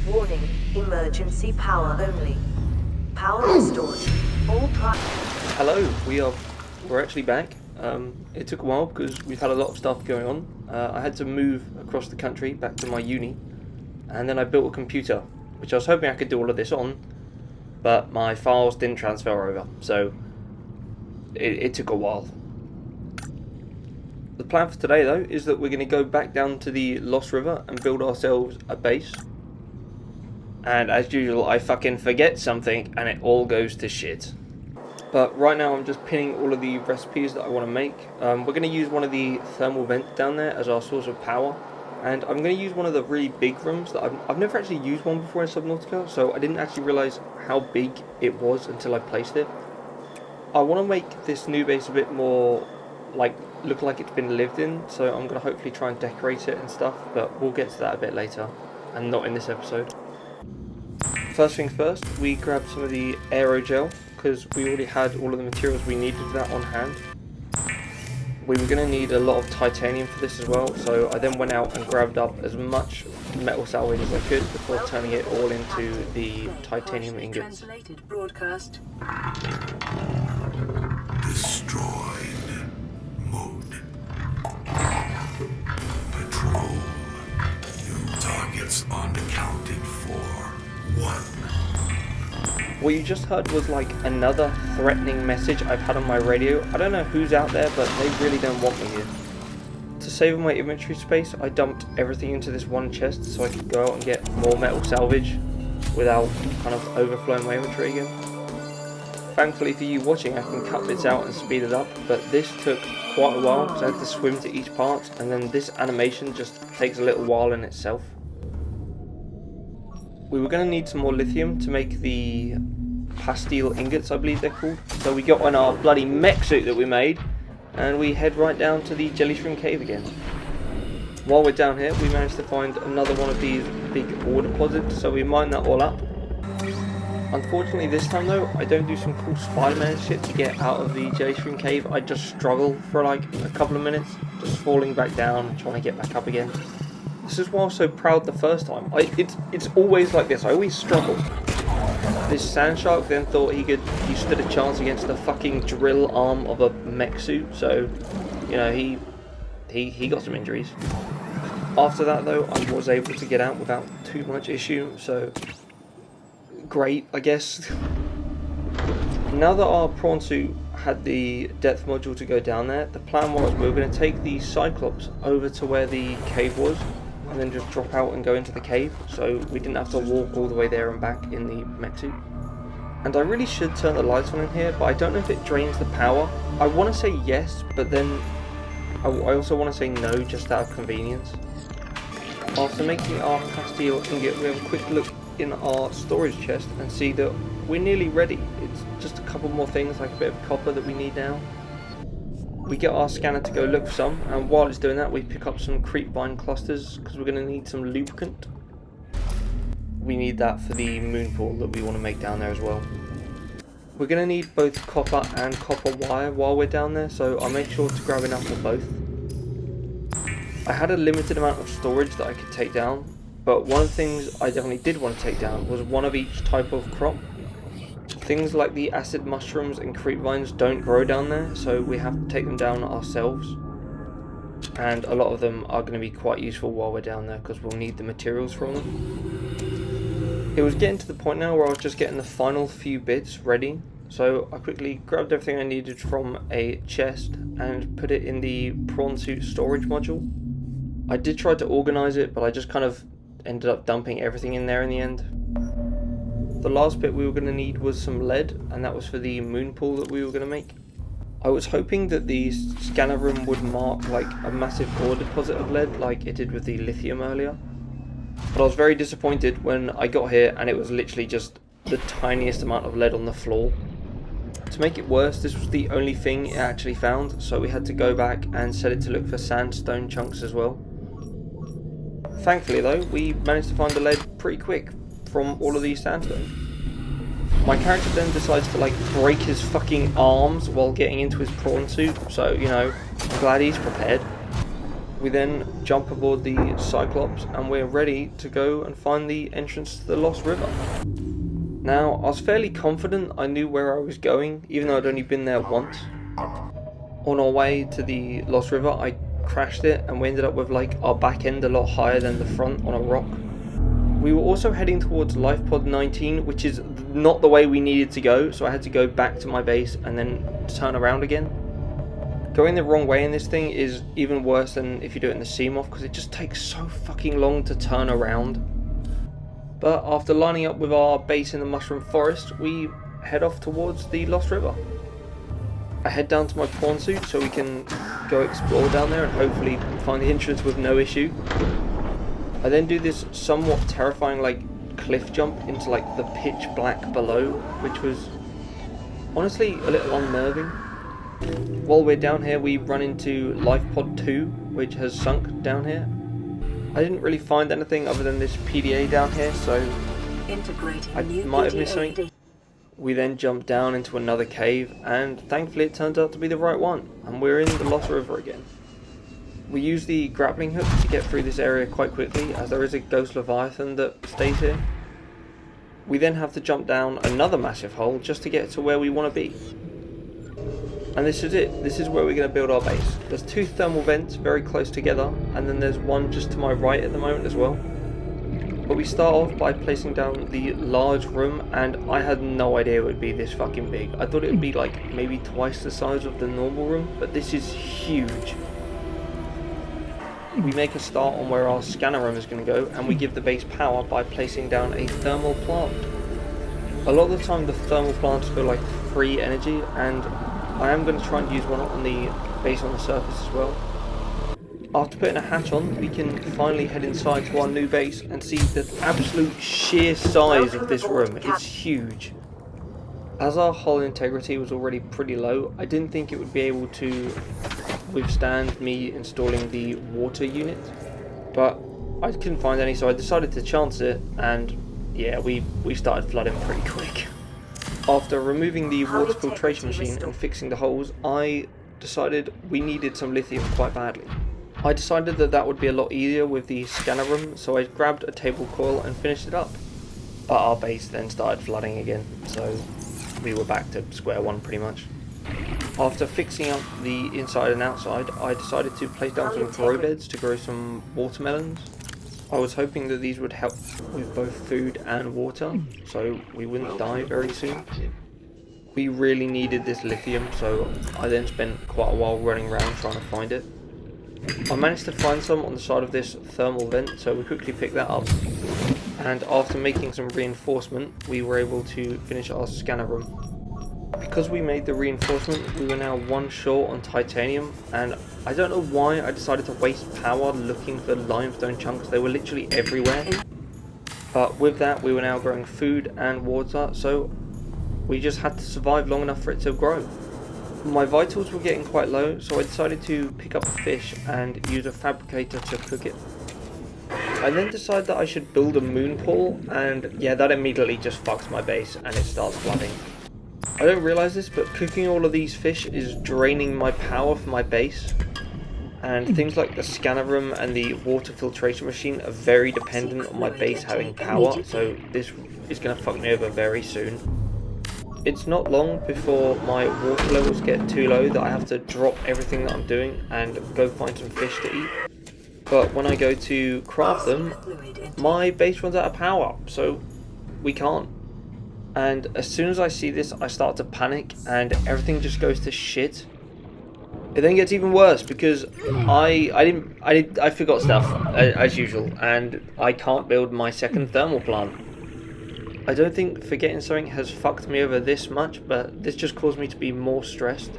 Warning, emergency power only. Power restored. Hello, we're actually back. It took a while because we've had a lot of stuff going on. I had to move across the country back to my uni, and then I built a computer, which I was hoping I could do all of this on, but my files didn't transfer over, so it took a while. The plan for today, though, is that we're going to go back down to the Lost River and build ourselves a base. And as usual, I fucking forget something and it all goes to shit. But right now I'm just pinning all of the recipes that I want to make. We're going to use one of the thermal vents down there as our source of power. And I'm going to use one of the really big rooms that I've never actually used one before in Subnautica, so I didn't actually realise how big it was until I placed it. I want to make this new base a bit more, look like it's been lived in, so I'm going to hopefully try and decorate it and stuff, but we'll get to that a bit later, and not in this episode. First things first, we grabbed some of the aerogel, because we already had all of the materials we needed for that on hand. We were going to need a lot of titanium for this as well, so I then went out and grabbed up as much metal salvage as I could before turning it all into the titanium ingots. Destroyed. Mode. Patrol. New targets unaccounted for. 1. What you just heard was like another threatening message I've had on my radio. I don't know who's out there, but they really don't want me here. To save my inventory space, I dumped everything into this one chest so I could go out and get more metal salvage without kind of overflowing my inventory again. Thankfully for you watching, I can cut bits out and speed it up, but this took quite a while because I had to swim to each part, and then this animation just takes a little while in itself. We were going to need some more lithium to make the pastille ingots, I believe they're called. So we got on our bloody mech suit that we made, and we head right down to the jelly shrimp cave again. While we're down here, we managed to find another one of these big ore deposits, so we mined that all up. Unfortunately this time though, I don't do some cool Spider-Man shit to get out of the jelly shrimp cave. I just struggle for like a couple of minutes, just falling back down, trying to get back up again. This is why I was so proud the first time. It's always like this, I always struggle. This sand shark then thought he stood a chance against the fucking drill arm of a mech suit, so, you know, he got some injuries. After that though, I was able to get out without too much issue, so great, I guess. Now that our prawn suit had the depth module to go down there, the plan was we were going to take the Cyclops over to where the cave was, and then just drop out and go into the cave, so we didn't have to walk all the way there and back in the mech suit. And I really should turn the lights on in here, but I don't know if it drains the power. I want to say yes, but then I also want to say no, just out of convenience. After making our pastille ingot, we have a quick look in our storage chest and see that we're nearly ready. It's just a couple more things, like a bit of copper that we need now. We get our scanner to go look for some, and while it's doing that we pick up some creepvine clusters because we're going to need some lubricant. We need that for the moon pool that we want to make down there as well. We're going to need both copper and copper wire while we're down there, so I'll make sure to grab enough of both. I had a limited amount of storage that I could take down, but one of the things I definitely did want to take down was one of each type of crop. Things like the acid mushrooms and creepvines don't grow down there, so we have to take them down ourselves. And a lot of them are going to be quite useful while we're down there because we'll need the materials from them. It was getting to the point now where I was just getting the final few bits ready, so I quickly grabbed everything I needed from a chest and put it in the prawn suit storage module. I did try to organise it, but I just kind of ended up dumping everything in there in the end. The last bit we were going to need was some lead, and that was for the moon pool that we were going to make. I was hoping that the scanner room would mark like a massive ore deposit of lead like it did with the lithium earlier. But I was very disappointed when I got here and it was literally just the tiniest amount of lead on the floor. To make it worse, this was the only thing it actually found, so we had to go back and set it to look for sandstone chunks as well. Thankfully though, we managed to find the lead pretty quick from all of these sandstones. My character then decides to like break his fucking arms while getting into his prawn suit, so you know, I'm glad he's prepared. We then jump aboard the Cyclops and we're ready to go and find the entrance to the Lost River. Now, I was fairly confident I knew where I was going, even though I'd only been there once. On our way to the Lost River, I crashed it and we ended up with like our back end a lot higher than the front on a rock. We were also heading towards Life Pod 19, which is not the way we needed to go, so I had to go back to my base and then turn around again. Going the wrong way in this thing is even worse than if you do it in the Seamoth, because it just takes so fucking long to turn around. But after lining up with our base in the Mushroom Forest, we head off towards the Lost River. I head down to my prawn suit so we can go explore down there and hopefully find the entrance with no issue. I then do this somewhat terrifying like cliff jump into like the pitch black below, which was honestly a little unnerving. While we're down here, we run into Life Pod 2, which has sunk down here. I didn't really find anything other than this PDA down here, so I might have missed something. We then jump down into another cave, and thankfully it turns out to be the right one, and we're in the Lost River again. We use the grappling hook to get through this area quite quickly, as there is a ghost leviathan that stays here. We then have to jump down another massive hole just to get to where we want to be. And this is it. This is where we're going to build our base. There's two thermal vents very close together, and then there's one just to my right at the moment as well. But we start off by placing down the large room, and I had no idea it would be this fucking big. I thought it would be like maybe twice the size of the normal room, but this is huge. We make a start on where our scanner room is going to go, and we give the base power by placing down a thermal plant. A lot of the time the thermal plants go like free energy, and I am going to try and use one on the base on the surface as well. After putting a hatch on, we can finally head inside to our new base and see the absolute sheer size of this room. It's huge. As our hull integrity was already pretty low, I didn't think it would be able to withstand me installing the water unit, but I couldn't find any, so I decided to chance it, and yeah, we started flooding pretty quick. After removing the water filtration machine and fixing the holes, I decided we needed some lithium quite badly. I decided that would be a lot easier with the scanner room, so I grabbed a table coil and finished it up. But our base then started flooding again, so we were back to square one pretty much. After fixing up the inside and outside, I decided to place down some grow beds to grow some watermelons. I was hoping that these would help with both food and water, so we wouldn't die very soon. We really needed this lithium, so I then spent quite a while running around trying to find it. I managed to find some on the side of this thermal vent, so we quickly picked that up. And after making some reinforcement, we were able to finish our scanner room. Because we made the reinforcement, we were now one short on titanium, and I don't know why I decided to waste power looking for limestone chunks. They were literally everywhere. But with that, we were now growing food and water, so we just had to survive long enough for it to grow. My vitals were getting quite low, so I decided to pick up a fish and use a fabricator to cook it. I then decided that I should build a moon pool, and yeah, that immediately just fucks my base and it starts flooding. I don't realise this, but cooking all of these fish is draining my power for my base. And things like the scanner room and the water filtration machine are very dependent on my base having power, so this is going to fuck me over very soon. It's not long before my water levels get too low that I have to drop everything that I'm doing and go find some fish to eat. But when I go to craft them, my base runs out of power, so we can't. And as soon as I see this, I start to panic and everything just goes to shit. It then gets even worse because I forgot stuff as usual, and I can't build my second thermal plant. I don't think forgetting something has fucked me over this much, but this just caused me to be more stressed.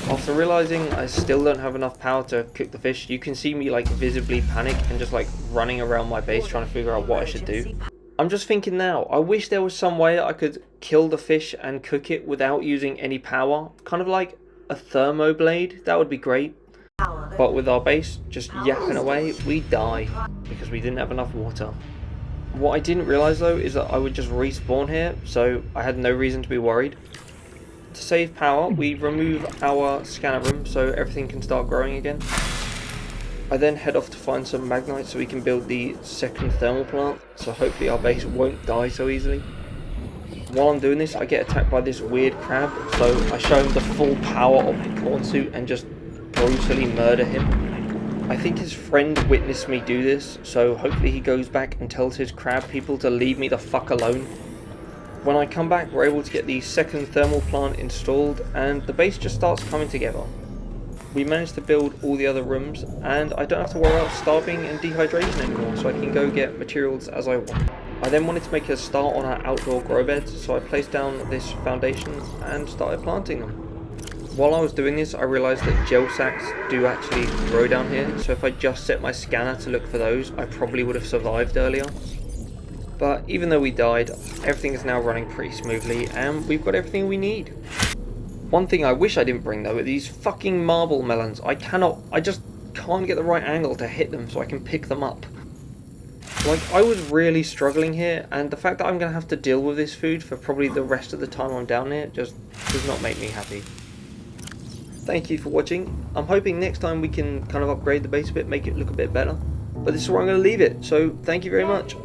After realizing I still don't have enough power to cook the fish, you can see me like visibly panic and just like running around my base trying to figure out what I should do. I'm just thinking now, I wish there was some way I could kill the fish and cook it without using any power. Kind of like a thermoblade, that would be great. But with our base just yapping away, we die because we didn't have enough water. What I didn't realise though is that I would just respawn here, so I had no reason to be worried. To save power, we remove our scanner room so everything can start growing again. I then head off to find some magnite so we can build the second thermal plant, so hopefully our base won't die so easily. While I'm doing this, I get attacked by this weird crab, so I show him the full power of the prawn suit and just brutally murder him. I think his friend witnessed me do this, so hopefully he goes back and tells his crab people to leave me the fuck alone. When I come back, we're able to get the second thermal plant installed, and the base just starts coming together. We managed to build all the other rooms, and I don't have to worry about starving and dehydration anymore, so I can go get materials as I want. I then wanted to make a start on our outdoor grow beds, so I placed down this foundation and started planting them. While I was doing this, I realised that gel sacks do actually grow down here, so if I just set my scanner to look for those, I probably would have survived earlier. But even though we died, everything is now running pretty smoothly, and we've got everything we need. One thing I wish I didn't bring though are these fucking marble melons. I just can't get the right angle to hit them so I can pick them up. Like, I was really struggling here, and the fact that I'm going to have to deal with this food for probably the rest of the time I'm down here just does not make me happy. Thank you for watching. I'm hoping next time we can kind of upgrade the base a bit, make it look a bit better. But this is where I'm going to leave it, so thank you very much.